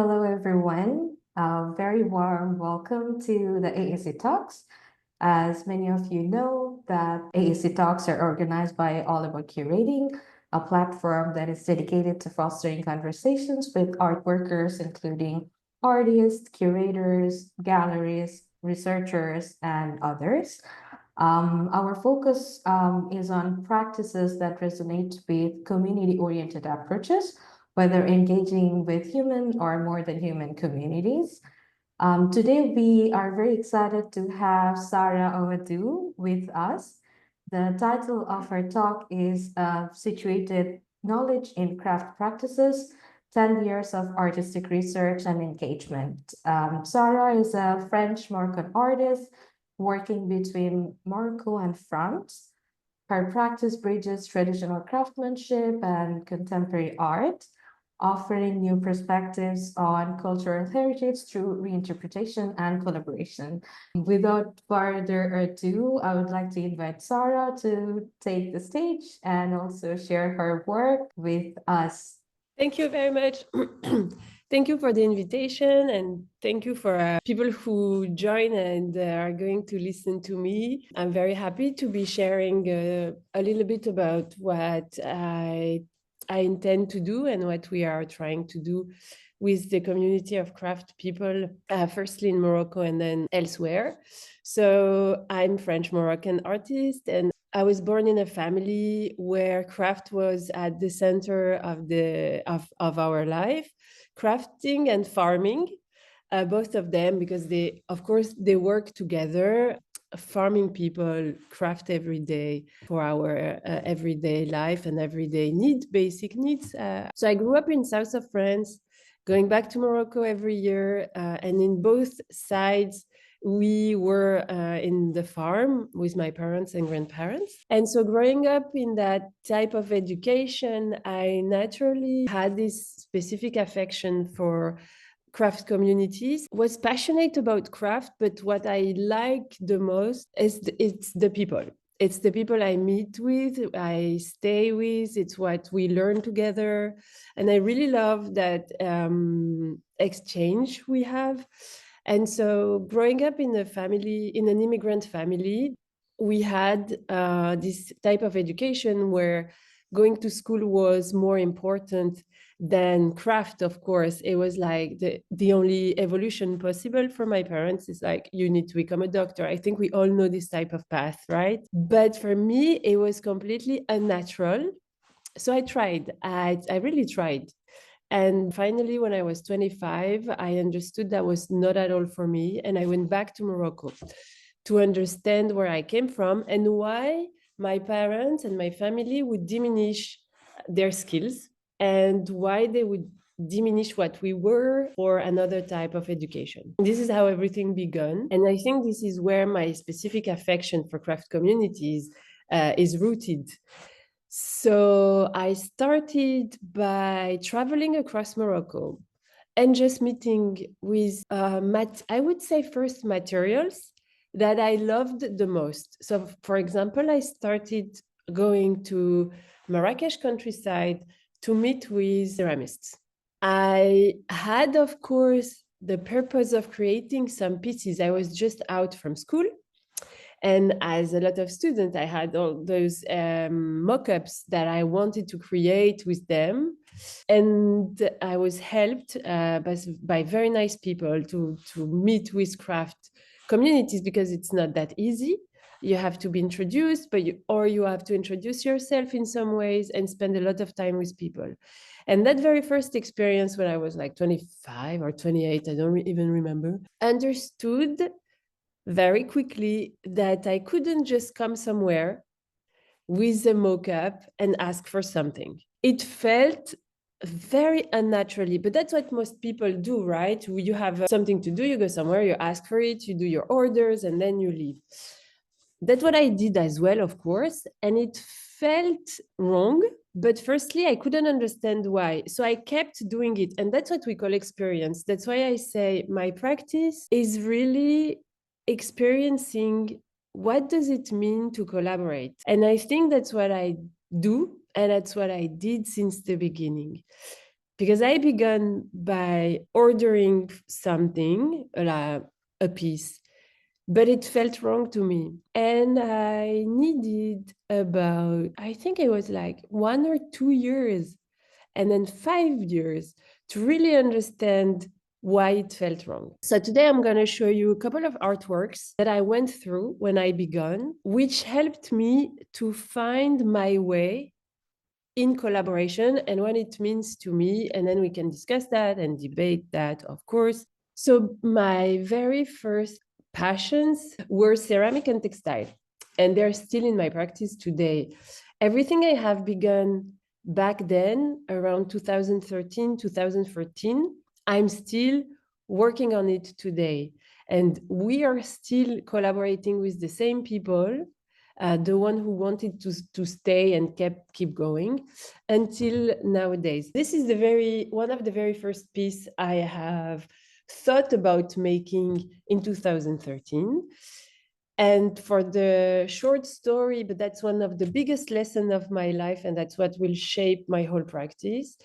Hello, everyone. A very warm welcome to the AAC Talks. As many of you know, that AAC Talks are organized by All About Curating, a platform that is dedicated to fostering conversations with art workers, including artists, curators, galleries, researchers, and others. Our focus is on practices that resonate with community-oriented approaches, whether engaging with human or more than human communities. Today, we are very excited to have Sara Ouhaddou with us. The title of her talk is Situated Knowledge in Craft Practices, 10 Years of Artistic Research and Engagement. Sara is a French-Moroccan artist working between Morocco and France. Her practice bridges traditional craftsmanship and contemporary art, offering new perspectives on cultural heritage through reinterpretation and collaboration. Without further ado, I would like to invite Sara to take the stage and also share her work with us. Thank you very much. Thank you for the invitation, and thank you for people who join and are going to listen to me. I'm very happy to be sharing a little bit about what I intend to do and what we are trying to do with the community of craft people, firstly in Morocco and then elsewhere. So I'm French-Moroccan artist, and I was born in a family where craft was at the center of our life, crafting and farming, both of them, because they work together. Farming people craft every day for our everyday life and everyday basic needs. So I grew up in south of France, going back to Morocco every year, and in both sides, we were in the farm with my parents and grandparents. And so growing up in that type of education, I naturally had this specific affection for craft communities, was passionate about craft, but what I like the most is it's the people. It's the people I meet with, I stay with, it's what we learn together. And I really love that exchange we have. And so growing up in an immigrant family, we had this type of education where going to school was more important than craft. Of course, it was like the only evolution possible for my parents is like, you need to become a doctor. I think we all know this type of path, right? But for me, it was completely unnatural. So I tried. I really tried. And finally, when I was 25, I understood that was not at all for me. And I went back to Morocco to understand where I came from and why my parents and my family would diminish their skills and why they would diminish what we were for another type of education. This is how everything began. And I think this is where my specific affection for craft communities is rooted. So I started by traveling across Morocco and just meeting with, I would say first materials that I loved the most. So for example, I started going to Marrakesh countryside to meet with ceramists. I had, of course, the purpose of creating some pieces. I was just out from school. And as a lot of students, I had all those mock-ups that I wanted to create with them. And I was helped by very nice people to meet with craft communities, because it's not that easy. You have to be introduced, or you have to introduce yourself in some ways and spend a lot of time with people. And that very first experience, when I was like 25 or 28, I don't even remember, understood very quickly that I couldn't just come somewhere with a mock-up and ask for something. It felt very unnaturally, but that's what most people do, right? You have something to do, you go somewhere, you ask for it, you do your orders, and then you leave. That's what I did as well, of course, and it felt wrong. But firstly, I couldn't understand why. So I kept doing it, and that's what we call experience. That's why I say my practice is really experiencing what does it mean to collaborate. And I think that's what I do, and that's what I did since the beginning. because I began by ordering something, a piece, but it felt wrong to me. And I needed about, I think it was like 1 or 2 years, and then 5 years to really understand why it felt wrong. So today I'm going to show you a couple of artworks that I went through when I began, which helped me to find my way in collaboration and what it means to me. And then we can discuss that and debate that, of course. So my very first passions were ceramic and textile, and they're still in my practice today. Everything I have begun back then, around 2013, 2014, I'm still working on it today. And we are still collaborating with the same people, the one who wanted to stay and keep going until nowadays. This is one of the very first piece I have thought about making in 2013. And for the short story, but that's one of the biggest lessons of my life, and that's what will shape my whole practice,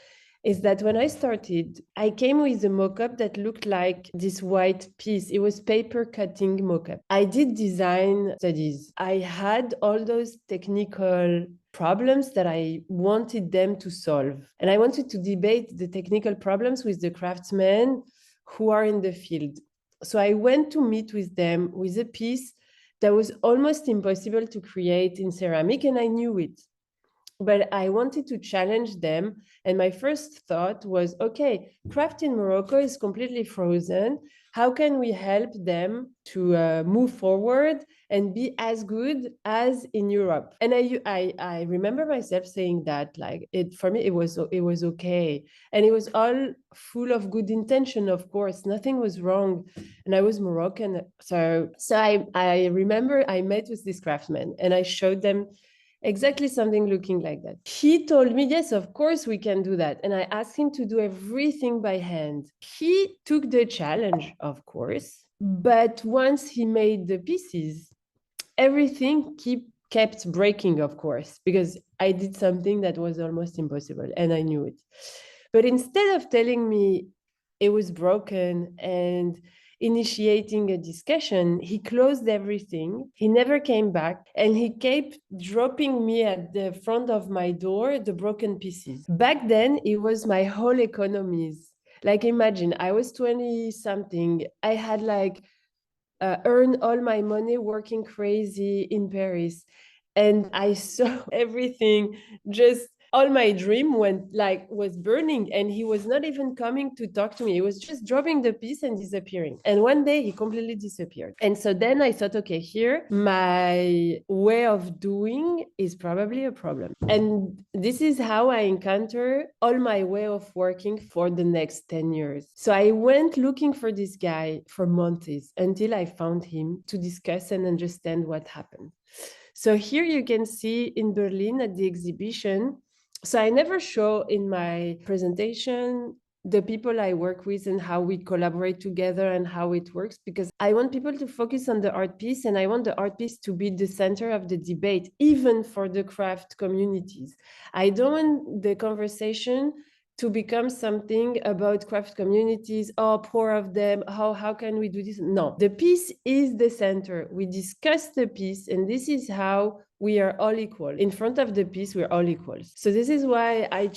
is that when I started, I came with a mock-up that looked like this white piece. It was paper cutting mock-up. I did design studies. I had all those technical problems that I wanted them to solve. And I wanted to debate the technical problems with the craftsmen who are in the field. So I went to meet with them with a piece that was almost impossible to create in ceramic, and I knew it. But I wanted to challenge them. And my first thought was, okay, craft in Morocco is completely frozen. How can we help them to move forward and be as good as in Europe? And I remember myself saying that, like, for me, it was okay. And it was all full of good intention, of course. Nothing was wrong. And I was Moroccan. So I remember I met with this craftsman and I showed them exactly something looking like that. He told me, yes, of course we can do that. And I asked him to do everything by hand. He took the challenge, of course, but once he made the pieces, everything kept breaking, of course, because I did something that was almost impossible and I knew it. But instead of telling me it was broken and initiating a discussion, he closed everything. He never came back, and he kept dropping me at the front of my door the broken pieces. Back then, it was my whole economies. Like, imagine, I was 20 something. I had earned all my money working crazy in Paris. And I saw everything, just all my dream was burning, and he was not even coming to talk to me. He was just dropping the piece and disappearing. And one day he completely disappeared. And so then I thought, okay, here my way of doing is probably a problem. And this is how I encounter all my way of working for the next 10 years. So I went looking for this guy for months until I found him to discuss and understand what happened. So here you can see in Berlin at the exhibition. So I never show in my presentation the people I work with and how we collaborate together and how it works, because I want people to focus on the art piece, and I want the art piece to be the center of the debate, even for the craft communities. I don't want the conversation to become something about craft communities, oh, poor of them, how can we do this? No, the piece is the center. We discuss the piece, and this is how we are all equal. In front of the piece, we're all equals. So this is why I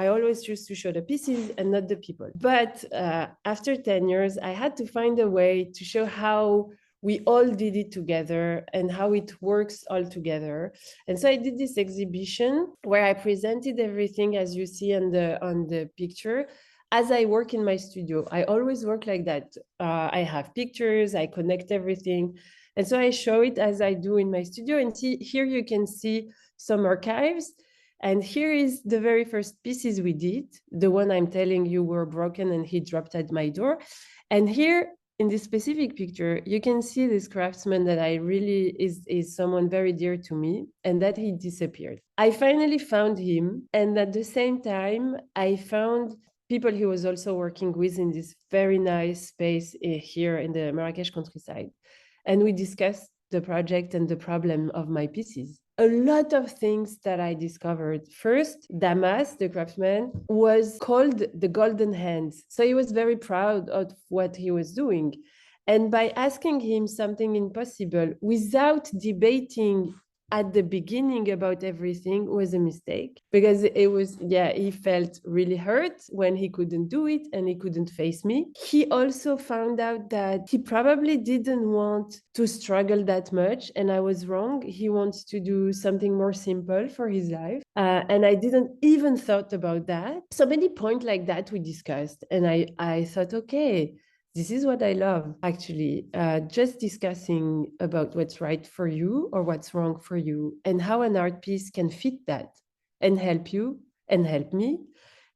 always choose to show the pieces and not the people. But after 10 years, I had to find a way to show how we all did it together and how it works all together. And so I did this exhibition where I presented everything as you see on the picture. As I work in my studio, I always work like that. I have pictures, I connect everything. And so I show it as I do in my studio. And here you can see some archives. And here is the very first pieces we did, the one I'm telling you were broken and he dropped at my door. And here in this specific picture, you can see this craftsman that I really is someone very dear to me, and that he disappeared. I finally found him. And at the same time, I found people he was also working with in this very nice space here in the Marrakesh countryside. And we discussed the project and the problem of my pieces. a lot of things that I discovered. First, Damas, the craftsman, was called the Golden Hands. So he was very proud of what he was doing. And by asking him something impossible without debating at the beginning about everything was a mistake, because it was, he felt really hurt when he couldn't do it and he couldn't face me. He also found out that he probably didn't want to struggle that much, and I was wrong. He wants to do something more simple for his life, and I didn't even thought about that. So many points like that we discussed, and I thought, okay, this is what I love, actually, just discussing about what's right for you or what's wrong for you, and how an art piece can fit that and help you and help me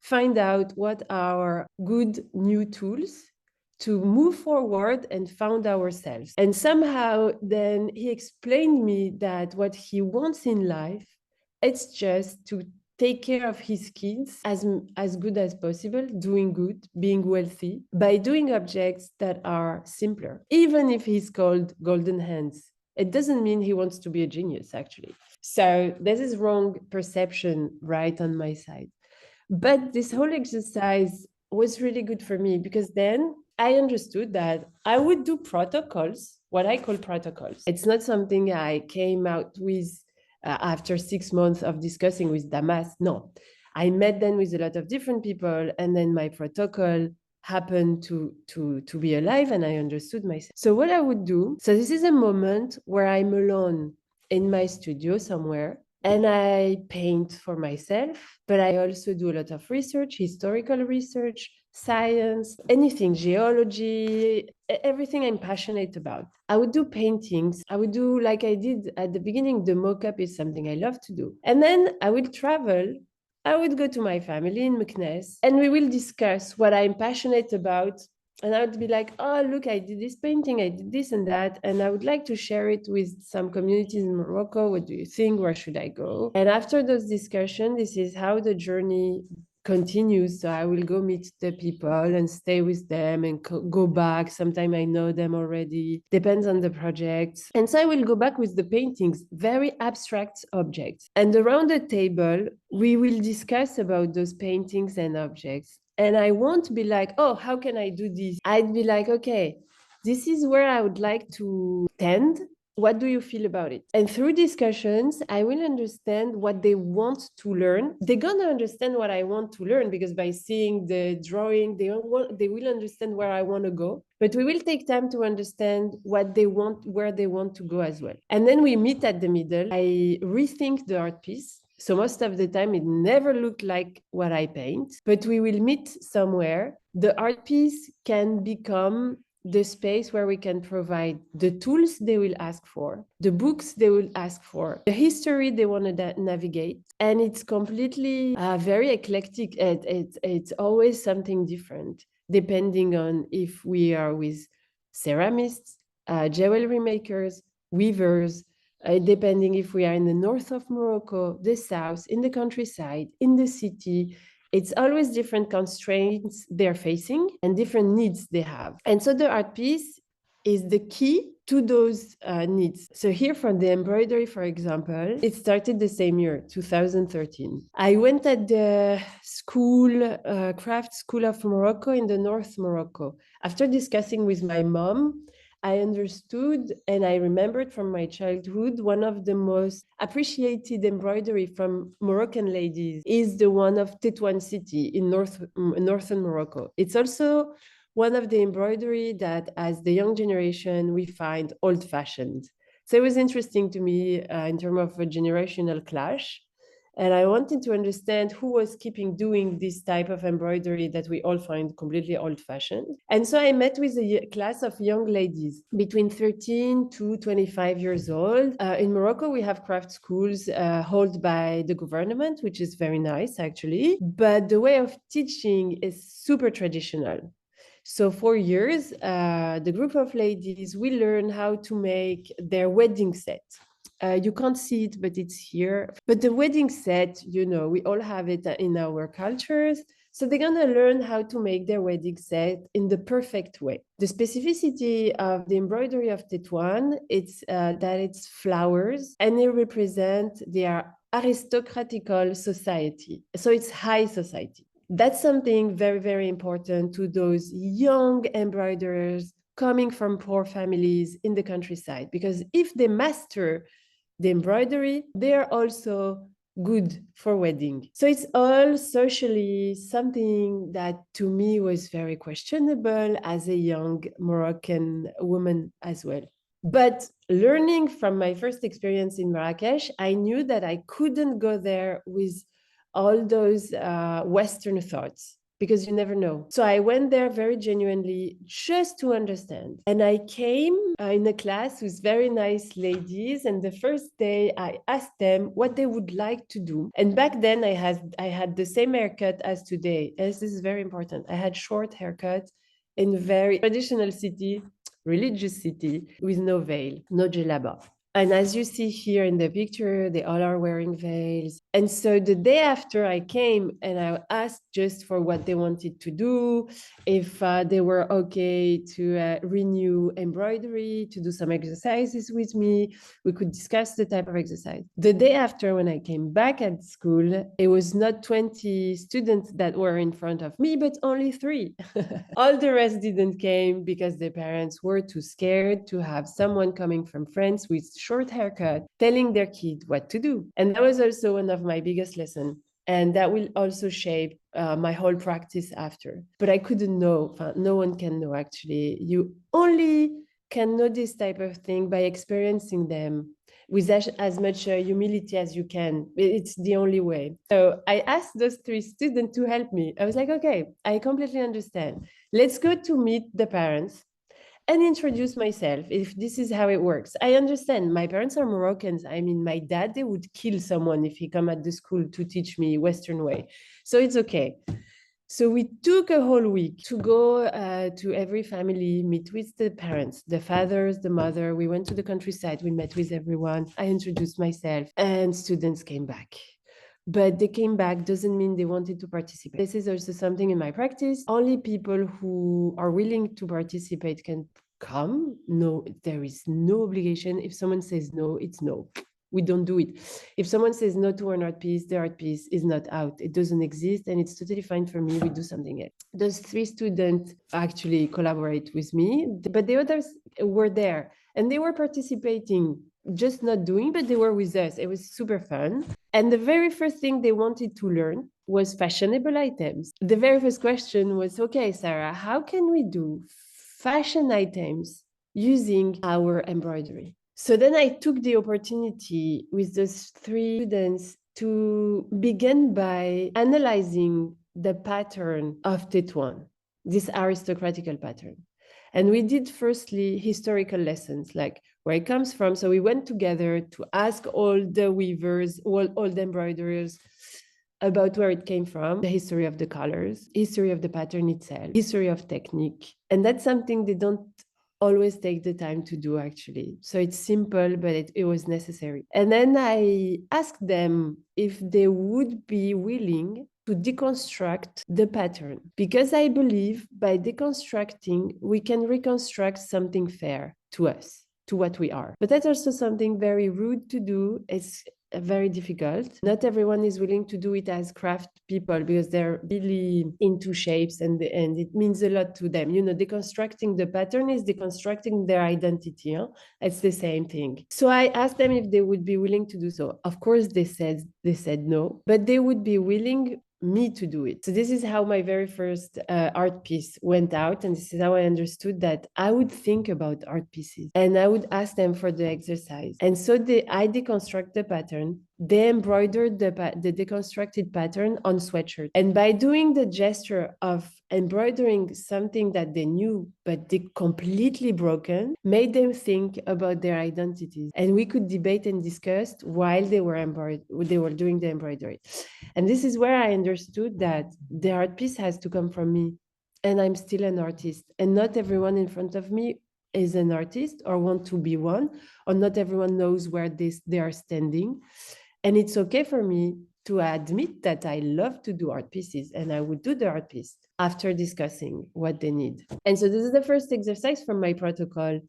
find out what are good new tools to move forward and found ourselves. And somehow then he explained me that what he wants in life, it's just to take care of his kids as good as possible, doing good, being wealthy, by doing objects that are simpler. Even if he's called Golden Hands, it doesn't mean he wants to be a genius, actually. So this is wrong perception right on my side. But this whole exercise was really good for me, because then I understood that I would do protocols, what I call protocols. It's not something I came out with after 6 months of discussing with Damas. No, I met then with a lot of different people, and then my protocol happened to be alive, and I understood myself. So what I would do, so this is a moment where I'm alone in my studio somewhere, and I paint for myself, but I also do a lot of research, historical research, science, anything, geology, everything I'm passionate about. I would do paintings. I would do, like I did at the beginning, the mock-up is something I love to do. And then I will travel. I would go to my family in Meknes, and we will discuss what I'm passionate about. And I would be like, oh, look, I did this painting, I did this and that, and I would like to share it with some communities in Morocco. What do you think? Where should I go? And after those discussions, this is how the journey continues. So I will go meet the people and stay with them and go back. Sometimes I know them already, depends on the project. And so I will go back with the paintings, very abstract objects. And around the table, we will discuss about those paintings and objects. And I won't be like, oh, how can I do this? I'd be like, okay, this is where I would like to tend. What do you feel about it? And through discussions, I will understand what they want to learn. They're going to understand what I want to learn, because by seeing the drawing, they will understand where I want to go. But we will take time to understand what they want, where they want to go as well. And then we meet at the middle. I rethink the art piece. So most of the time, it never looked like what I paint, but we will meet somewhere. The art piece can become the space where we can provide the tools they will ask for, the books they will ask for, the history they want to navigate. And it's completely very eclectic. It's always something different, depending on if we are with ceramists, jewelry makers, weavers, depending if we are in the north of Morocco, the south, in the countryside, in the city. It's always different constraints they're facing and different needs they have. And so the art piece is the key to those needs. So here for the embroidery, for example, it started the same year, 2013. I went at the school, craft school of Morocco in the North Morocco. After discussing with my mom, I understood and I remembered from my childhood, one of the most appreciated embroidery from Moroccan ladies is the one of Tétouan city in northern Morocco. It's also one of the embroidery that, as the young generation, we find old-fashioned. So it was interesting to me in terms of a generational clash. And I wanted to understand who was keeping doing this type of embroidery that we all find completely old-fashioned. And so I met with a class of young ladies between 13 to 25 years old. In Morocco, we have craft schools held by the government, which is very nice, actually. But the way of teaching is super traditional. So for years, the group of ladies will learn how to make their wedding set. You can't see it, but it's here. But the wedding set, you know, we all have it in our cultures. So they're going to learn how to make their wedding set in the perfect way. The specificity of the embroidery of Tétouan, it's that it's flowers, and they represent their aristocratical society. So it's high society. That's something very, very important to those young embroiderers coming from poor families in the countryside, because if they master the embroidery, they're also good for wedding. So it's all socially something that to me was very questionable as a young Moroccan woman as well. But learning from my first experience in Marrakesh, I knew that I couldn't go there with all those Western thoughts, because you never know. So I went there very genuinely just to understand. And I came in a class with very nice ladies. And the first day I asked them what they would like to do. And back then I had the same haircut as today. As this is very important. I had short haircut in a very traditional city, religious city, with no veil, no djellaba. And as you see here in the picture, they all are wearing veils. And so the day after I came and I asked just for what they wanted to do, if they were okay to renew embroidery, to do some exercises with me, we could discuss the type of exercise. The day after, when I came back at school, it was not 20 students that were in front of me, but only 3. All the rest didn't came because their parents were too scared to have someone coming from France with short haircut telling their kid what to do. And that was also one of my biggest lessons. And that will also shape my whole practice after. But I couldn't know, no one can know actually. You only can know this type of thing by experiencing them with as much humility as you can. It's the only way. So I asked those 3 students to help me. I was like, okay, I completely understand. Let's go to meet the parents and introduce myself, if this is how it works. I understand. My parents are Moroccans. I mean, my dad, they would kill someone if he come at the school to teach me Western way. So it's okay. So we took a whole week to go to every family, meet with the parents, the fathers, the mother. We went to the countryside. We met with everyone. I introduced myself and students came back. But they came back doesn't mean they wanted to participate. This is also something in my practice. Only people who are willing to participate can come. No, there is no obligation. If someone says no, it's no. We don't do it. If someone says no to an art piece, the art piece is not out. It doesn't exist and it's totally fine for me. We do something else. Those 3 students actually collaborate with me, but the others were there and they were participating, just not doing, but they were with us. It was super fun. And the very first thing they wanted to learn was fashionable items. The very first question was, okay, Sarah, how can we do fashion items using our embroidery? So then I took the opportunity with those 3 students to begin by analyzing the pattern of Tétouan, this aristocratical pattern. And we did firstly historical lessons, like where it comes from. So we went together to ask all the weavers, all the embroiderers about where it came from, the history of the colors, history of the pattern itself, history of technique. And that's something they don't always take the time to do actually. So it's simple, but it was necessary. And then I asked them if they would be willing to deconstruct the pattern, because I believe by deconstructing, we can reconstruct something fair to us, to what we are. But that's also something very rude to do. It's very difficult. Not everyone is willing to do it as craft people because they're really into shapes and it means a lot to them. You know, deconstructing the pattern is deconstructing their identity. Huh? It's the same thing. So I asked them if they would be willing to do so. Of course, they said no, but they would be willing me to do it. So this is how my very first art piece went out. And this is how I understood that I would think about art pieces and I would ask them for the exercise. And so I deconstruct the pattern. They embroidered the deconstructed pattern on sweatshirt. And by doing the gesture of embroidering something that they knew, but they completely broken, made them think about their identities. And we could debate and discuss while they were doing the embroidery. And this is where I understood that the art piece has to come from me. And I'm still an artist. And not everyone in front of me is an artist or want to be one, or not everyone knows where they are standing. And it's okay for me to admit that I love to do art pieces and I would do the art piece after discussing what they need. And so this is the first exercise from my protocol,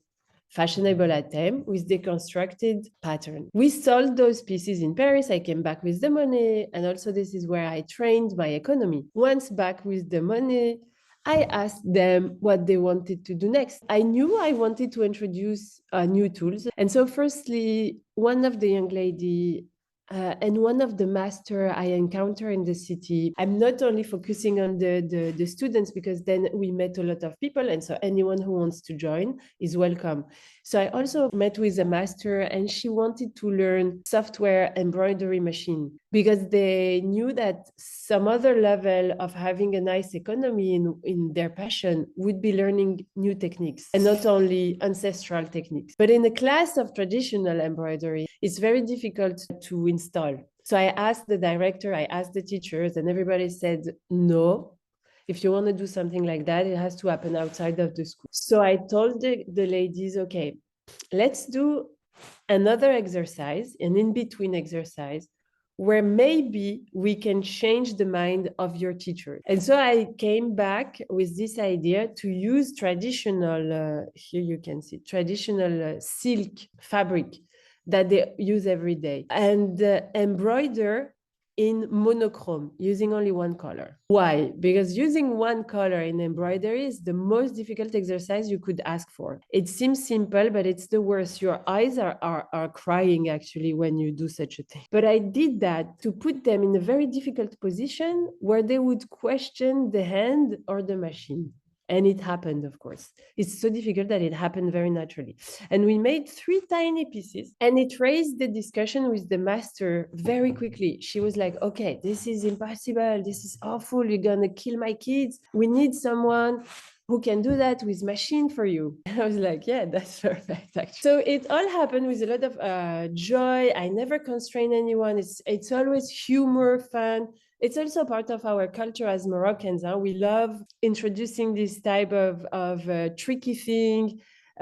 fashionable at theme with deconstructed pattern. We sold those pieces in Paris. I came back with the money. And also this is where I trained my economy. Once back with the money, I asked them what they wanted to do next. I knew I wanted to introduce new tools. And so firstly, one of the young lady and one of the master I encounter in the city, I'm not only focusing on the students, because then we met a lot of people. And so anyone who wants to join is welcome. So I also met with a master, and she wanted to learn software embroidery machine, because they knew that some other level of having a nice economy in their passion would be learning new techniques, and not only ancestral techniques. But in a class of traditional embroidery, it's very difficult to install. So I asked the director, I asked the teachers, and everybody said, no, if you want to do something like that, it has to happen outside of the school. So I told the ladies, okay, let's do another exercise, an in-between exercise, where maybe we can change the mind of your teacher. And so I came back with this idea to use traditional, here you can see, traditional silk fabric that they use every day, and embroider in monochrome, using only one color. Why? Because using one color in embroidery is the most difficult exercise you could ask for. It seems simple, but it's the worst. Your eyes are crying actually when you do such a thing. But I did that to put them in a very difficult position where they would question the hand or the machine. And it happened, of course. It's so difficult that it happened very naturally. And we made 3 tiny pieces, and it raised the discussion with the master very quickly. She was like, okay, this is impossible. This is awful. You're going to kill my kids. We need someone who can do that with machine for you. And I was like, yeah, that's perfect, actually. So it all happened with a lot of joy. I never constrain anyone. It's always humor, fun. It's also part of our culture as Moroccans. We love introducing this type of tricky thing,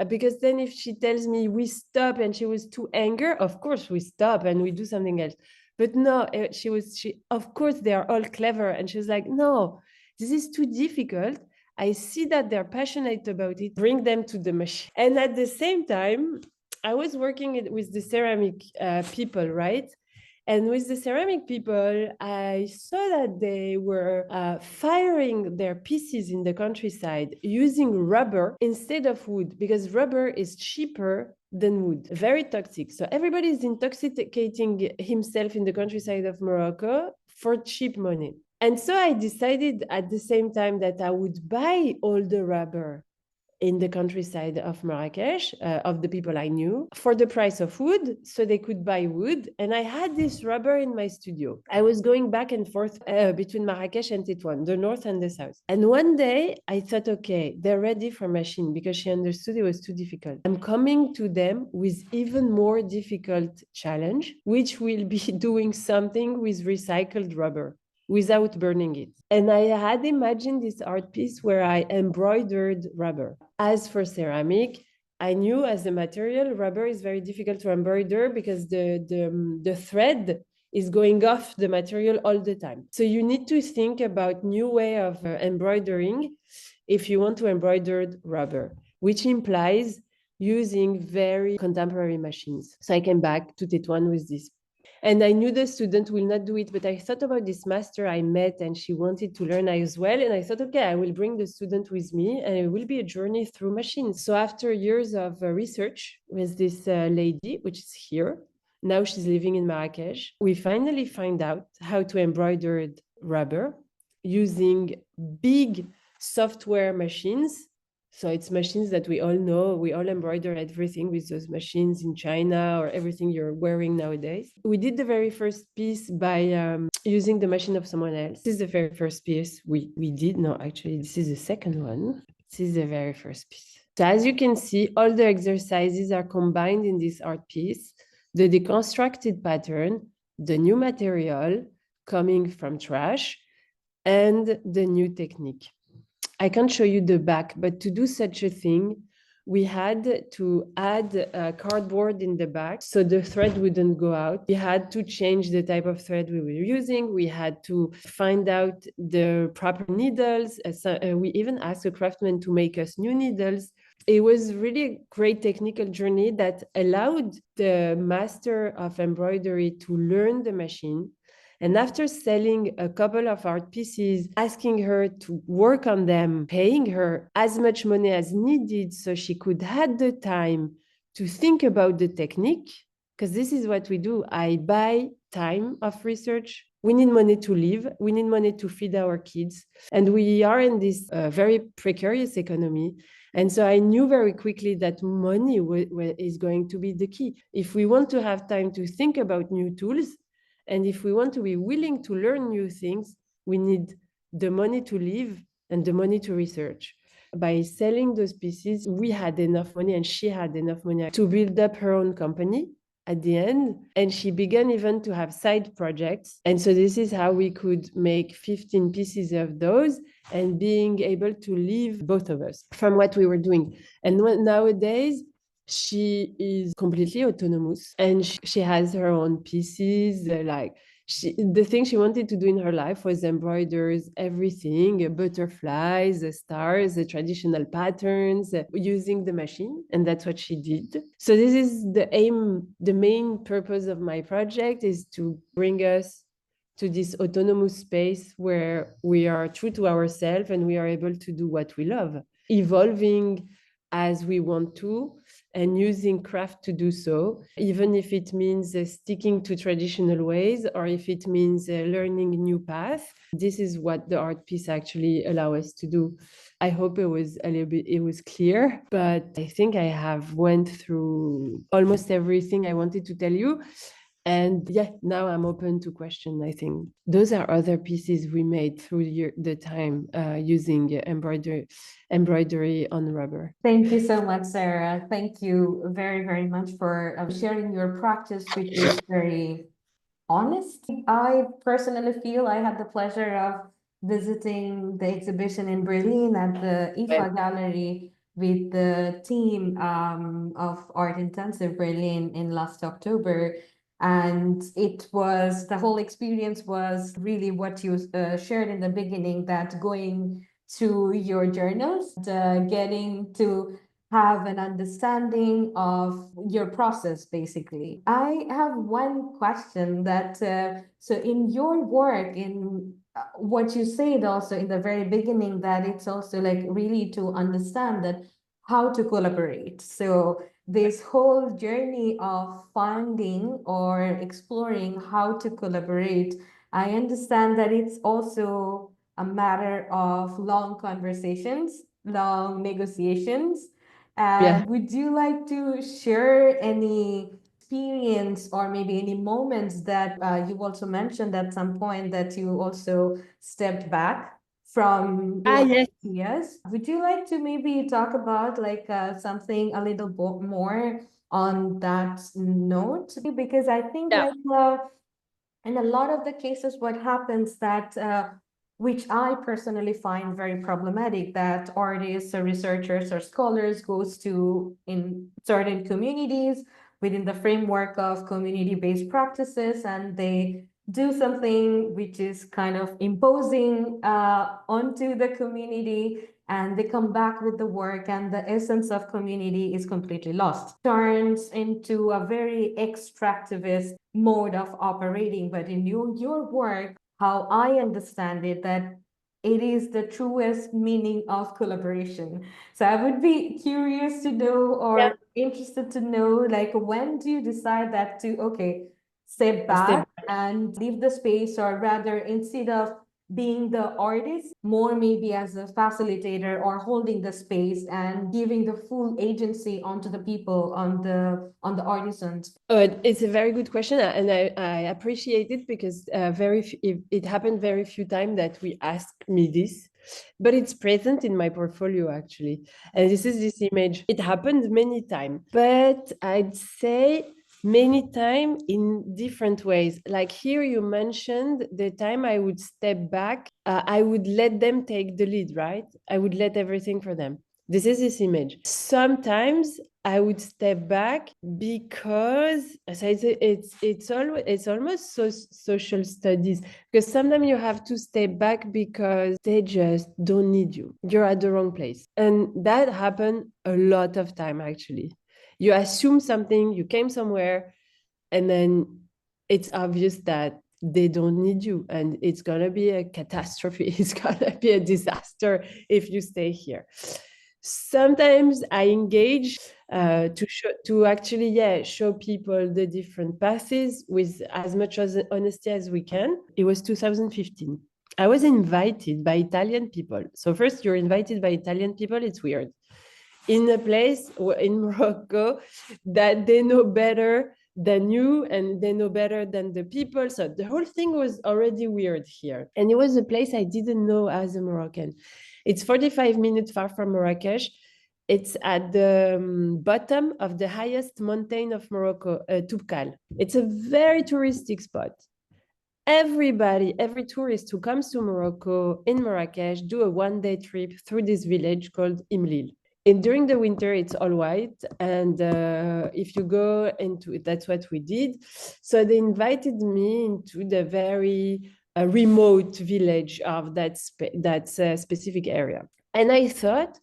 because then if she tells me we stop and she was too angry, of course we stop and we do something else. But no, of course they are all clever. And she was like, no, this is too difficult. I see that they're passionate about it. Bring them to the machine. And at the same time, I was working with the ceramic people, right? And with the ceramic people, I saw that they were firing their pieces in the countryside using rubber instead of wood, because rubber is cheaper than wood, very toxic. So everybody is intoxicating himself in the countryside of Morocco for cheap money. And so I decided at the same time that I would buy all the rubber in the countryside of Marrakesh, of the people I knew, for the price of wood, so they could buy wood. And I had this rubber in my studio. I was going back and forth between Marrakesh and Tétouan, the north and the south. And one day I thought, okay, they're ready for machine, because she understood it was too difficult. I'm coming to them with even more difficult challenge, which will be doing something with recycled rubber without burning it. And I had imagined this art piece where I embroidered rubber. As for ceramic, I knew as a material, rubber is very difficult to embroider because the thread is going off the material all the time. So you need to think about new way of embroidering if you want to embroider rubber, which implies using very contemporary machines. So I came back to Tétouan with this. And I knew the student will not do it, but I thought about this master I met, and she wanted to learn as well. And I thought, okay, I will bring the student with me, and it will be a journey through machines. So after years of research with this lady, which is here, now she's living in Marrakesh, we finally find out how to embroider rubber using big software machines. So it's machines that we all know. We all embroider everything with those machines in China, or everything you're wearing nowadays. We did the very first piece by using the machine of someone else. This is the very first piece we did. No, actually, this is the second one. This is the very first piece. So as you can see, all the exercises are combined in this art piece. The deconstructed pattern, the new material coming from trash, and the new technique. I can't show you the back, but to do such a thing, we had to add cardboard in the back so the thread wouldn't go out. We had to change the type of thread we were using. We had to find out the proper needles. We even asked a craftsman to make us new needles. It was really a great technical journey that allowed the master of embroidery to learn the machine. And after selling a couple of art pieces, asking her to work on them, paying her as much money as needed so she could have the time to think about the technique, because this is what we do. I buy time of research. We need money to live. We need money to feed our kids. And we are in this very precarious economy. And so I knew very quickly that money is going to be the key. If we want to have time to think about new tools, and if we want to be willing to learn new things, we need the money to live and the money to research. By selling those pieces, we had enough money and she had enough money to build up her own company at the end. And she began even to have side projects. And so this is how we could make 15 pieces of those and being able to live, both of us, from what we were doing. And nowadays, she is completely autonomous and she has her own pieces. The thing she wanted to do in her life was embroiders everything, butterflies, stars, the traditional patterns, using the machine. And that's what she did. So this is the aim. The main purpose of my project is to bring us to this autonomous space where we are true to ourselves and we are able to do what we love, evolving as we want to, and using craft to do so, even if it means sticking to traditional ways or if it means learning a new path. This is what the art piece actually allow us to do. I hope it was clear, but I think I have went through almost everything I wanted to tell you. And yeah, now I'm open to question. I think those are other pieces we made through the time using embroidery on rubber. Thank you so much, Sarah. Thank you very, very much for sharing your practice, which is very honest. I personally feel I had the pleasure of visiting the exhibition in Berlin at the IFA Gallery with the team of Art Intensive Berlin in last October. And the whole experience was really what you shared in the beginning, that going to your journals, getting to have an understanding of your process, basically. I have one question that, so in your work, in what you said also in the very beginning, that it's also like really to understand that how to collaborate. So this whole journey of finding or exploring how to collaborate, I understand that it's also a matter of long conversations, long negotiations. And would you like to share any experience or maybe any moments that you also mentioned at some point that you also stepped back from your Yes. ideas? Would you like to maybe talk about like something a little bit more on that note? Because I think like in a lot of the cases, what happens that which I personally find very problematic, that artists or researchers or scholars goes to in certain communities within the framework of community-based practices, and they do something which is kind of imposing onto the community, and they come back with the work and the essence of community is completely lost. Turns into a very extractivist mode of operating. But in your work, how I understand it, that it is the truest meaning of collaboration. So I would be curious to know or interested to know, like, when do you decide that to, okay, step back and leave the space, or rather, instead of being the artist, more maybe as a facilitator or holding the space and giving the full agency onto the people, on the artisans? It's a very good question, and I appreciate it because it happened very few times that we ask me this, but it's present in my portfolio actually. And this is this image. It happened many times, but I'd say many times in different ways. Like here you mentioned the time I would step back, I would let them take the lead, right? I would let everything for them. This is this image. Sometimes I would step back because it's almost social studies, because sometimes you have to step back because they just don't need you. You're at the wrong place. And that happened a lot of time, actually. You assume something, you came somewhere, and then it's obvious that they don't need you, and it's gonna be a catastrophe. It's gonna be a disaster if you stay here. Sometimes I engage to actually show people the different paths with as much as honesty as we can. It was 2015. I was invited by Italian people. So first, you're invited by Italian people. It's weird. In a place in Morocco that they know better than you, and they know better than the people. So the whole thing was already weird here. And it was a place I didn't know as a Moroccan. It's 45 minutes far from Marrakesh. It's at the bottom of the highest mountain of Morocco, Toubkal. It's a very touristic spot. Every tourist who comes to Morocco in Marrakesh do a one-day trip through this village called Imlil. And during the winter, it's all white. And if you go into it, that's what we did. So they invited me into the very remote village of that specific area. And I thought,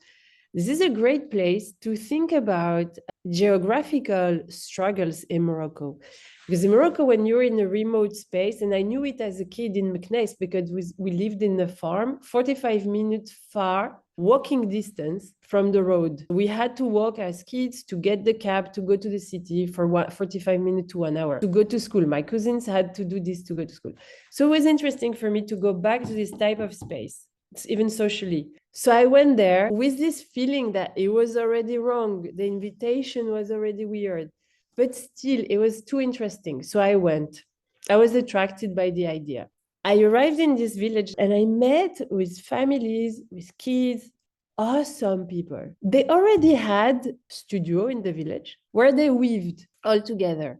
this is a great place to think about geographical struggles in Morocco. Because in Morocco, when you're in a remote space, and I knew it as a kid in Meknes because we lived in a farm, 45 minutes far, walking distance from the road. We had to walk as kids to get the cab to go to the city for 45 minutes to 1 hour to go to school. My cousins had to do this to go to school. So it was interesting for me to go back to this type of space, even socially. So I went there with this feeling that it was already wrong. The invitation was already weird, but still it was too interesting. So I went. I was attracted by the idea. I arrived in this village and I met with families, with kids, awesome people. They already had studio in the village where they weaved all together.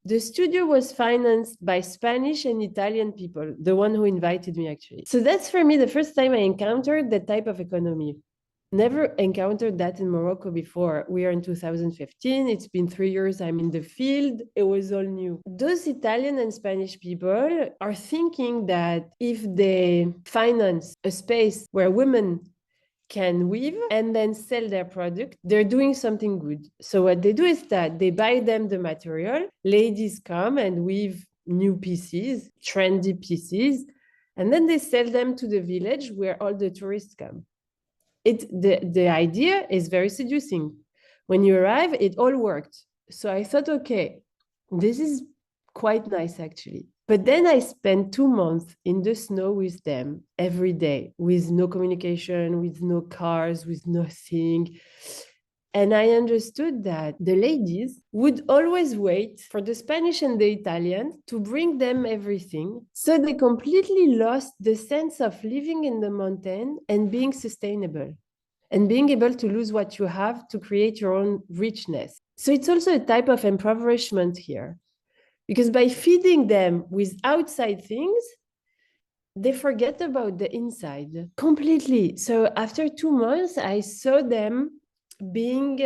The studio was financed by Spanish and Italian people, the one who invited me actually. So that's for me the first time I encountered that type of economy. Never encountered that in Morocco before. We are in 2015. It's been 3 years I'm in the field. It was all new. Those Italian and Spanish people are thinking that if they finance a space where women can weave and then sell their product, they're doing something good. So what they do is that they buy them the material. Ladies come and weave new pieces, trendy pieces, and then they sell them to the village where all the tourists come. The idea is very seducing. When you arrive, it all worked. So I thought, okay, this is quite nice actually. But then I spent 2 months in the snow with them every day, with no communication, with no cars, with nothing. And I understood that the ladies would always wait for the Spanish and the Italian to bring them everything. So they completely lost the sense of living in the mountain and being sustainable and being able to lose what you have to create your own richness. So it's also a type of impoverishment here, because by feeding them with outside things, they forget about the inside completely. So after 2 months, I saw them being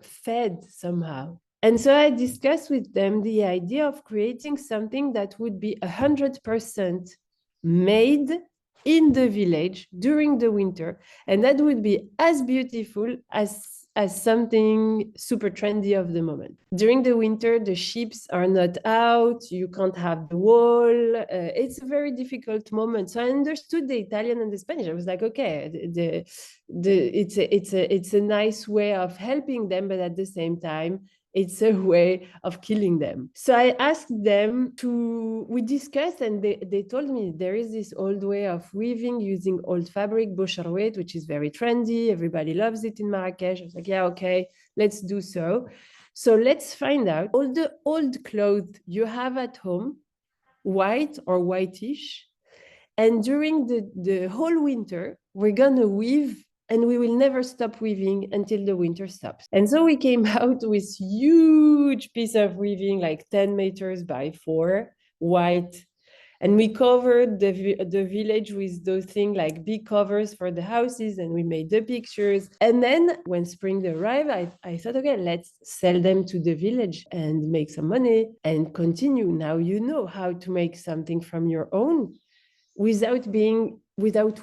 fed somehow. And so I discussed with them the idea of creating something that would be 100% made in the village during the winter. And that would be as beautiful as something super trendy of the moment. During the winter, the ships are not out, you can't have the wall. It's a very difficult moment. So I understood the Italian and the Spanish. I was like, okay, it's a nice way of helping them, but at the same time, it's a way of killing them. So I asked them we discussed, and they told me there is this old way of weaving using old fabric, boucharouet, which is very trendy. Everybody loves it in Marrakesh. I was like, yeah, okay, let's do so. So let's find out all the old clothes you have at home, white or whitish. And during the whole winter, we're gonna weave, and we will never stop weaving until the winter stops. And so we came out with huge piece of weaving, like 10 meters by 4, white. And we covered the village with those things like big covers for the houses, and we made the pictures. And then when spring arrived, I thought, okay, let's sell them to the village and make some money and continue. Now you know how to make something from your own without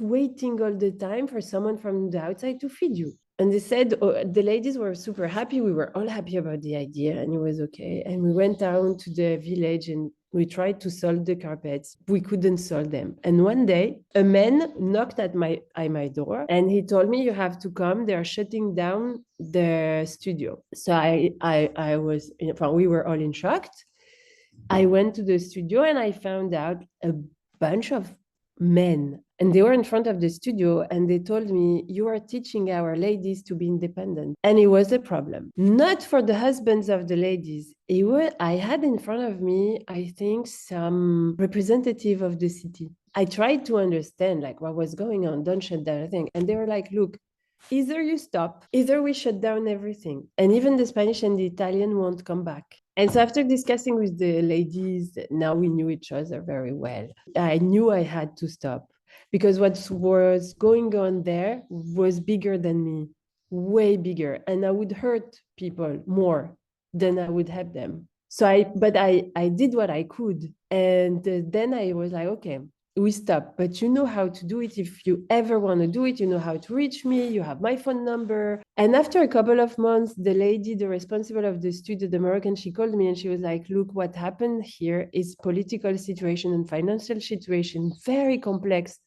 waiting all the time for someone from the outside to feed you. And they said, oh, the ladies were super happy. We were all happy about the idea, and it was okay. And we went down to the village and we tried to solve the carpets. We couldn't solve them. And one day, a man knocked at my door, and he told me, "You have to come. They are shutting down the studio." So I was, we were all in shock. I went to the studio and I found out a bunch of men, and they were in front of the studio, and they told me, "You are teaching our ladies to be independent." And it was a problem, not for the husbands of the ladies. I had in front of me, I think, some representative of the city. I tried to understand like what was going on. Don't shut down everything. And they were like, "Look, either you stop, either we shut down everything, and even the Spanish and the Italian won't come back." And so after discussing with the ladies, now we knew each other very well. I knew I had to stop because what was going on there was bigger than me, way bigger. And I would hurt people more than I would help them. So I did what I could. And then I was like, okay, we stop, but you know how to do it. If you ever want to do it, you know how to reach me. You have my phone number. And after a couple of months, the lady, the responsible of the studio, the Moroccan, she called me and she was like, "Look, what happened here is political situation and financial situation, very complex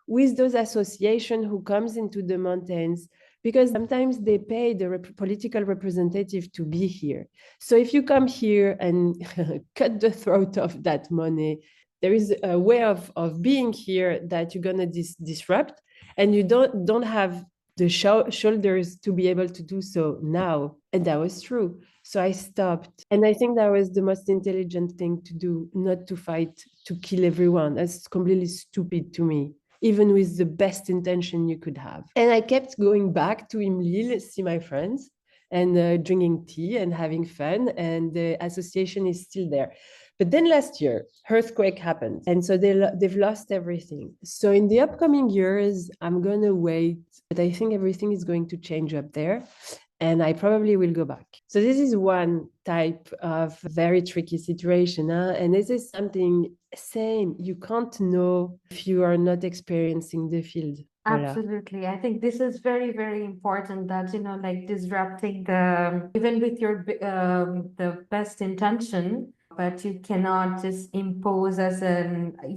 with those associations who comes into the mountains, because sometimes they pay the political representative to be here. So if you come here and cut the throat of that money, there is a way of being here that you're going to disrupt, and you don't have the shoulders to be able to do so now." And that was true. So I stopped. And I think that was the most intelligent thing to do, not to fight to kill everyone. That's completely stupid to me, even with the best intention you could have. And I kept going back to Imlil, see my friends, and drinking tea and having fun. And the association is still there. But then last year, earthquake happened. And so they've lost everything. So in the upcoming years, I'm going to wait. But I think everything is going to change up there. And I probably will go back. So this is one type of very tricky situation. And this is something, same, you can't know if you are not experiencing the field. Absolutely. I think this is very, very important that, like disrupting even with your the best intention, but you cannot just impose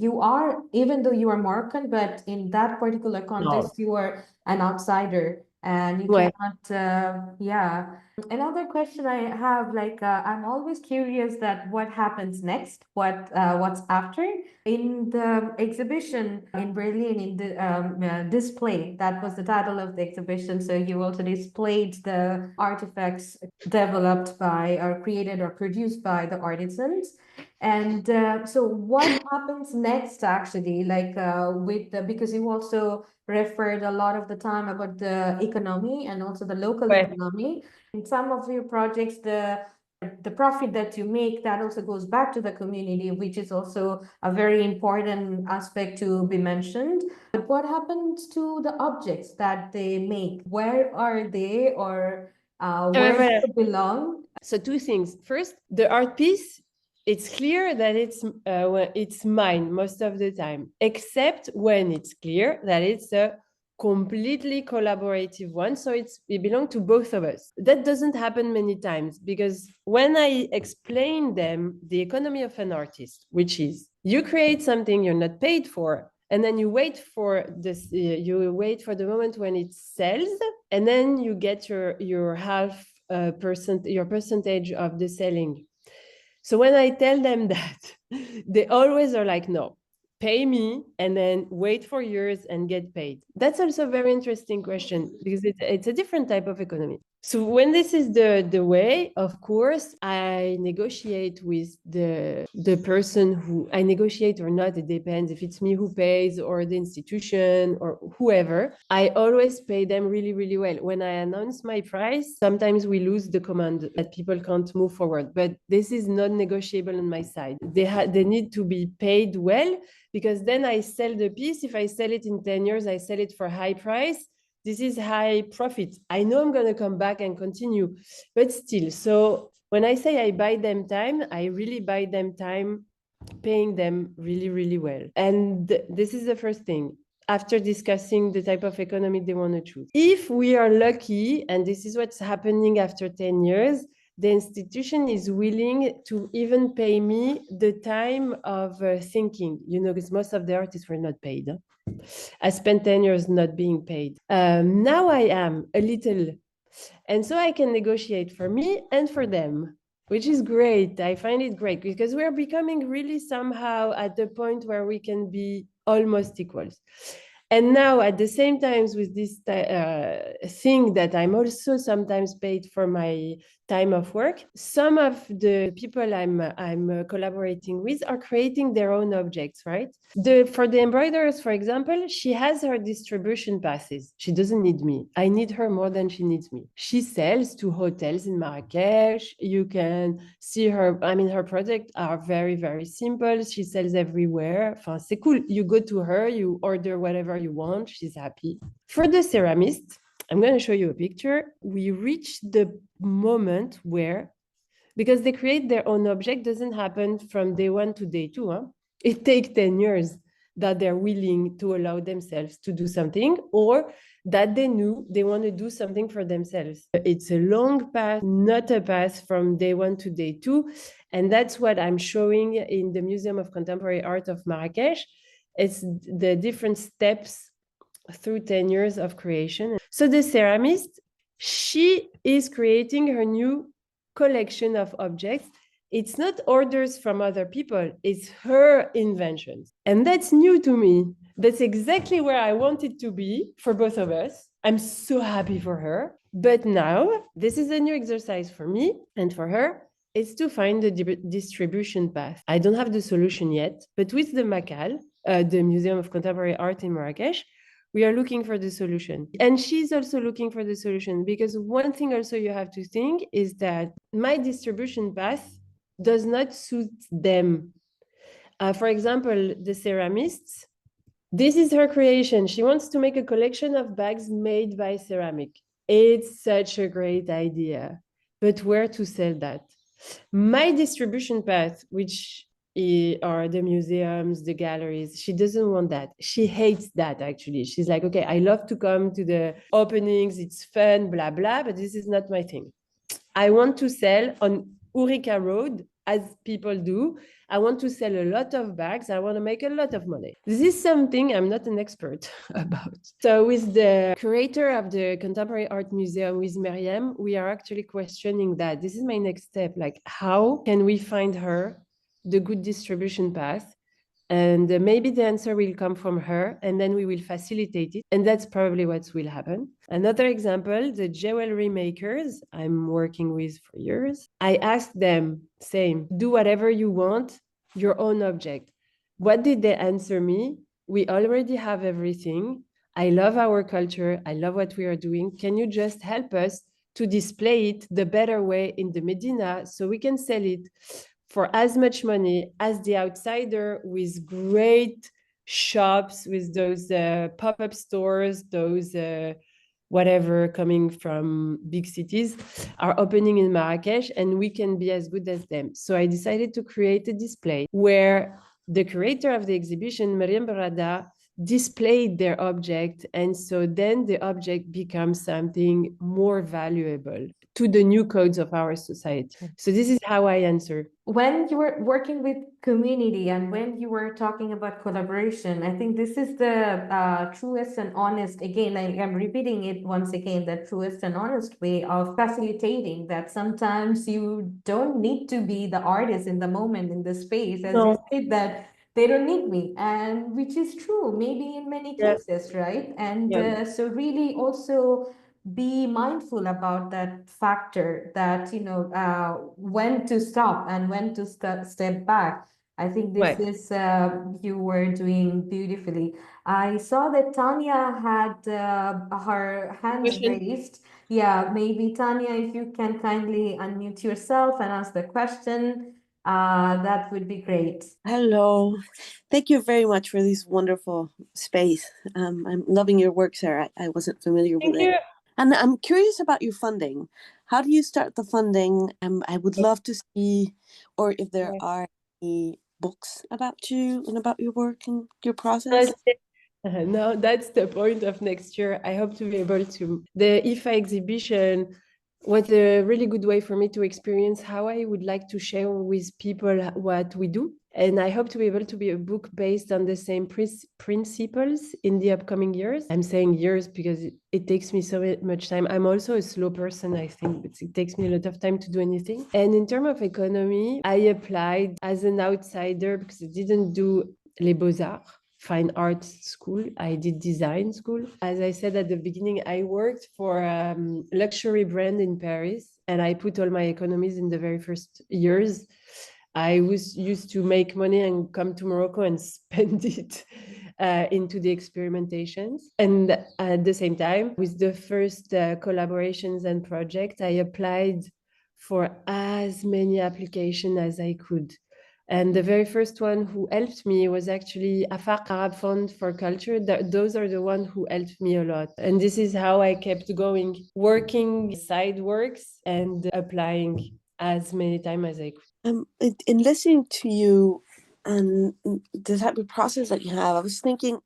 you are, even though you are Moroccan, but in that particular context, you are an outsider and you cannot, yeah. Another question I have, like, I'm always curious that what happens next, what's after. In the exhibition in Berlin, in the display, that was the title of the exhibition. So you also displayed the artifacts developed by or created or produced by the artisans. And so what happens next, actually, like because you also referred a lot of the time about the economy and also the local economy. In some of your projects, the profit that you make, that also goes back to the community, which is also a very important aspect to be mentioned. But what happens to the objects that they make? Where are they, or where do they belong? So two things. First, the art piece, it's clear that it's mine most of the time, except when it's clear that it's a completely collaborative one. So it belongs to both of us. That doesn't happen many times, because when I explain them the economy of an artist, which is you create something you're not paid for, and then you wait for this, you wait for the moment when it sells, and then you get your half your percentage of the selling. So when I tell them that, they always are like, "No, pay me and then wait for years and get paid." That's also a very interesting question, because it's a different type of economy. So when this is the way, of course, I negotiate with the person who I negotiate or not. It depends if it's me who pays or the institution or whoever. I always pay them really, really well. When I announce my price, sometimes we lose the command that people can't move forward. But this is not negotiable on my side. They need to be paid well, because then I sell the piece. If I sell it in 10 years, I sell it for high price. This is high profit. I know I'm going to come back and continue, but still. So when I say I buy them time, I really buy them time, paying them really, really well. And this is the first thing after discussing the type of economy they want to choose. If we are lucky, and this is what's happening after 10 years, the institution is willing to even pay me the time of thinking, because most of the artists were not paid. Huh? I spent 10 years not being paid. Now I am a little. And so I can negotiate for me and for them, which is great. I find it great because we're becoming really somehow at the point where we can be almost equals. And now at the same time with this thing that I'm also sometimes paid for my time of work, some of the people I'm collaborating with are creating their own objects, right? For the embroiderers, for example, she has her distribution passes. She doesn't need me. I need her more than she needs me. She sells to hotels in Marrakech. You can see her. I mean, her products are very, very simple. She sells everywhere. Enfin, c'est cool. You go to her, you order whatever you want. She's happy. For the ceramist, I'm going to show you a picture. We reach the moment where, because they create their own object, doesn't happen from day one to day two. Huh? It takes 10 years that they're willing to allow themselves to do something, or that they knew they want to do something for themselves. It's a long path, not a path from day one to day two. And that's what I'm showing in the Museum of Contemporary Art of Marrakech. It's the different steps through 10 years of creation. So the ceramist, she is creating her new collection of objects. It's not orders from other people, it's her inventions. And that's new to me. That's exactly where I wanted to be for both of us. I'm so happy for her. But now, this is a new exercise for me and for her. It's to find the distribution path. I don't have the solution yet, but with the MACAL, the Museum of Contemporary Art in Marrakech, we are looking for the solution. And she's also looking for the solution, because one thing also you have to think is that my distribution path does not suit them. For example, the ceramists, this is her creation. She wants to make a collection of bags made by ceramic. It's such a great idea, but where to sell that? My distribution path, which are the museums, the galleries, she doesn't want that. She hates that, actually. She's like, okay, I love to come to the openings, it's fun, blah, blah, but this is not my thing. I want to sell on Urica Road, as people do. I want to sell a lot of bags. I want to make a lot of money. This is something I'm not an expert about. So with the curator of the Contemporary Art Museum, with Miriam, we are actually questioning that. This is my next step. Like, how can we find her the good distribution path? And maybe the answer will come from her, and then we will facilitate it. And that's probably what will happen. Another example, the jewelry makers I'm working with for years. I asked them, same, do whatever you want, your own object. What did they answer me? We already have everything. I love our culture. I love what we are doing. Can you just help us to display it the better way in the Medina so we can sell it for as much money as the outsider, with great shops, with those pop-up stores, those whatever coming from big cities are opening in Marrakech, and we can be as good as them. So I decided to create a display where the curator of the exhibition, Mariam Barada, displayed their object. And so then the object becomes something more valuable to the new codes of our society. So this is how I answer. When you were working with community and when you were talking about collaboration, I think this is the truest and honest, again, I'm repeating it once again, the truest and honest way of facilitating that. Sometimes you don't need to be the artist in the moment in the space, as you said, that they don't need me, and which is true maybe in many cases, right? And so really also be mindful about that factor, that, when to stop and when to step back. I think this Right. is, you were doing beautifully. I saw that Tanya had her hands Question. raised. Yeah, maybe Tanya, if you can kindly unmute yourself and ask the question, that would be great. Hello. Thank you very much for this wonderful space. I'm loving your work, Sarah. I wasn't familiar with Thank it. you. And I'm curious about your funding. How do you start the funding? I would love to see, or if there Right. are any books about you and about your work and your process. Okay. No, that's the point of next year. I hope to be able to. The IFA exhibition was a really good way for me to experience how I would like to share with people what we do. And I hope to be able to be a book based on the same principles in the upcoming years. I'm saying years because it takes me so much time. I'm also a slow person, I think. It takes me a lot of time to do anything. And in terms of economy, I applied as an outsider because I didn't do Les Beaux-Arts. Fine art school. I did design school. As I said at the beginning, I worked for a luxury brand in Paris, and I put all my economies in the very first years. I was used to make money and come to Morocco and spend it into the experimentations. And at the same time, with the first collaborations and projects, I applied for as many applications as I could. And the very first one who helped me was actually AFAC, Arab Fund for Culture. Those are the ones who helped me a lot. And this is how I kept going, working side works and applying as many times as I could. In listening to you and the type of process that you have, I was thinking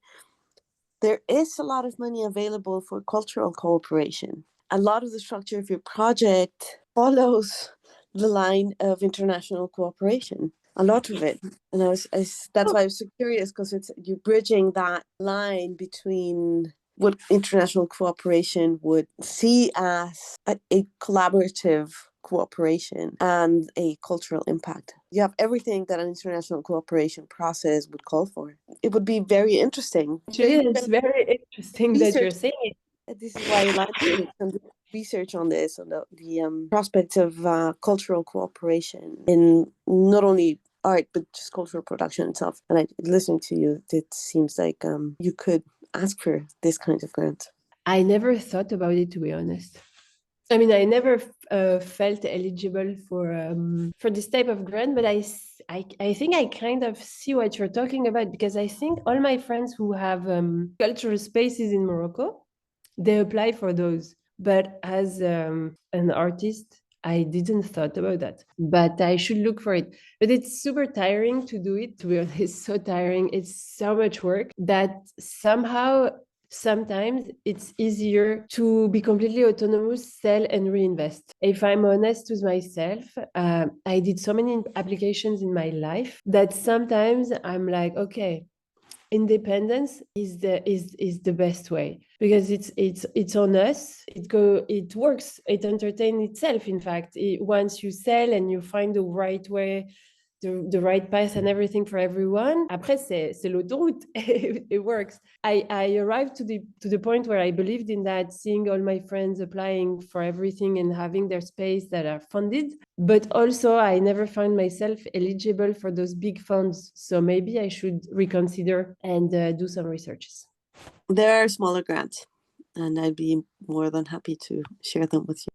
there is a lot of money available for cultural cooperation. A lot of the structure of your project follows the line of international cooperation. A lot of it, and that's why I was so curious, because it's you bridging that line between what international cooperation would see as a collaborative cooperation and a cultural impact. You have everything that an international cooperation process would call for. It would be very interesting. Actually, it's very interesting that you're saying it. This is why I like some research on this, on the prospects of cultural cooperation in not only art but just cultural production itself. And listening to you, it seems like you could ask for this kind of grant. I never thought about it, to be honest. I mean, I never felt eligible for this type of grant, but I think I kind of see what you're talking about, because I think all my friends who have cultural spaces in Morocco, they apply for those. But as an artist, I didn't thought about that, but I should look for it. But it's super tiring to do it, to be honest. It's so tiring. It's so much work that somehow sometimes it's easier to be completely autonomous, sell and reinvest. If I'm honest with myself, I did so many applications in my life that sometimes I'm like, okay, independence is the best way, because it's on us. It works. It entertains itself. In fact, once you sell and you find the right way, the right path and everything for everyone, après c'est l'autoroute. It works. I arrived to the point where I believed in that, seeing all my friends applying for everything and having their space that are funded, but also I never found myself eligible for those big funds. So maybe I should reconsider and do some researches. There are smaller grants, and I'd be more than happy to share them with you.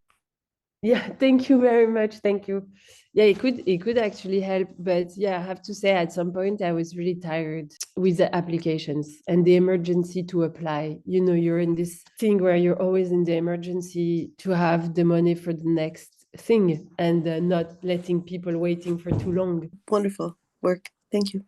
Yeah, thank you very much. Thank you. Yeah, it could actually help. But yeah, I have to say at some point I was really tired with the applications and the emergency to apply. You know, you're in this thing where you're always in the emergency to have the money for the next thing, and not letting people waiting for too long. Wonderful work. Thank you.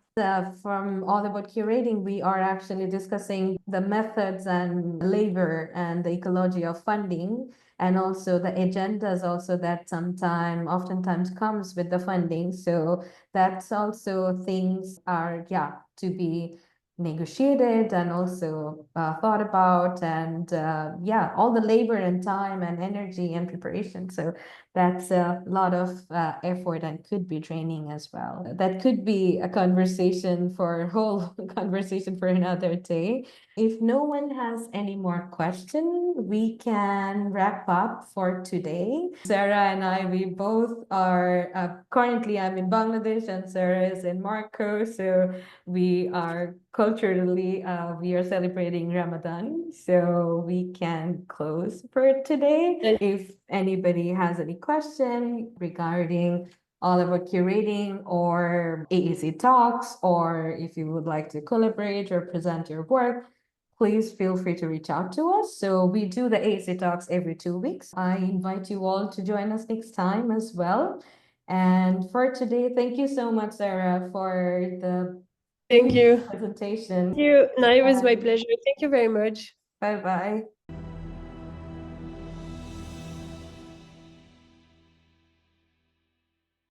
From All About Curating, we are actually discussing the methods and labor and the ecology of funding, and also the agendas also that oftentimes comes with the funding. So that's also things are, to be negotiated and also thought about, and yeah, all the labor and time and energy and preparation. So that's a lot of effort and could be draining as well. That could be a conversation for a whole conversation for another day. If no one has any more questions, we can wrap up for today. Sarah and I, we both are currently, I'm in Bangladesh and Sarah is in Morocco. So we are culturally, we are celebrating Ramadan. So we can close for today. If anybody has any question regarding all of our curating or AAC talks, or if you would like to collaborate or present your work, please feel free to reach out to us. So we do the AAC talks every 2 weeks. I invite you all to join us next time as well. And for today, thank you so much, Sarah, for the Thank you. presentation. Thank you. No, it was my pleasure. Thank you very much. Bye-bye.